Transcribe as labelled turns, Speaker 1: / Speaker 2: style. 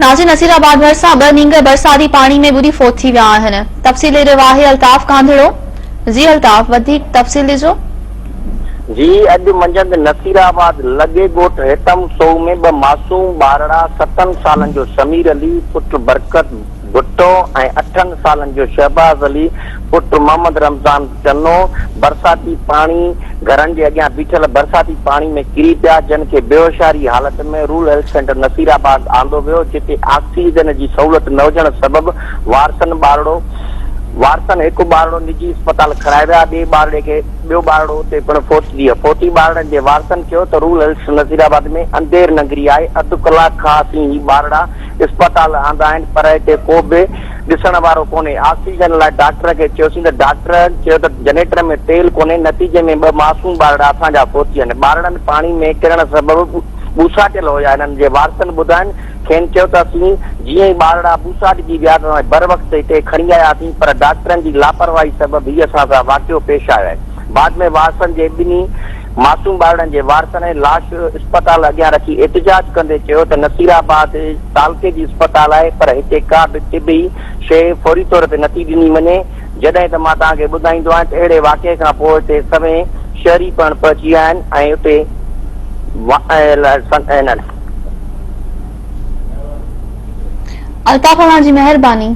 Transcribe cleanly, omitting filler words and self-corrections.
Speaker 1: नाज़िर नसीराबाद भरिसां 2 नींग बरसाती पानी में बुरी फोत थी विया आहिनि। तफ़सील रवाहे अल्ताफ कांधड़ो। जी अल्ताफ, वधीक तफ़सील ॾिजो।
Speaker 2: जी, अॼु मंझंदि नसीराबाद लॻे ॻोठ हेतम सौ में 2 मासूम ॿारड़ा 7 सालनि जो समीर अली पुट बरकत भुट्टो ऐं 8 सालनि जो शहबाज अली पुट मोहम्मद रमज़ान चन्नो बरसाती पानी घरनि जे अॻियां बीठल बरसाती पानी में किरी पिया, जिन खे बेहोशारी हालत में रूरल हेल्थ सेंटर नसीराबाद आंदो वियो, जिते ऑक्सीजन जी सहूलियत न हुजण सबबि वारसन हिकु ॿारड़ो निजी अस्पताल खणाए विया। ॿियो ॿारड़ो उते पिणु फोती ॿारड़नि जे वारसनि चयो त रूरल हेल्थ नसीराबाद में अंधेर नगरी आहे। अधु कलाक खां असीं ही ॿारड़ा अस्पताल आंदा आहिनि, पर हिते को बि ॾिसण वारो कोन्हे। ऑक्सीजन लाइ डॉक्टर खे चयोसीं त डॉक्टर चयो त जनरेटर में तेल कोन्हे। नतीजे में 2 मासूम ॿारड़ा असांजा फोती आहिनि। ॿारड़नि पाणी में किरण सबबि बूसाटियल हुया। हिननि जे वारसनि ॿुधाइनि खेनि चयो त असीं जीअं ई ॿारड़ा बूसाटिजी विया त बर वक़्तु हिते खणी आयासीं, पर डॉक्टरनि जी लापरवाही सबबि हीअ असां सां वाक़ियो पेश आयो आहे। बाद में वारसनि जे ॿिन्ही मासूम ॿारड़नि जे वारसनि लाश अस्पताल अॻियां रखी एहतिजाज कंदे चयो त नसीराबाद तालके जी अस्पताल आहे, पर हिते का बि तिबी शइ फौरी तौर ते नथी ॾिनी वञे। जॾहिं त मां तव्हांखे ॿुधाईंदो आहियां त अहिड़े वाक़े खां पोइ हिते सभई शहरी पण पहुची विया आहिनि ऐं उते
Speaker 1: अल्ताफ जी मेहरबानी।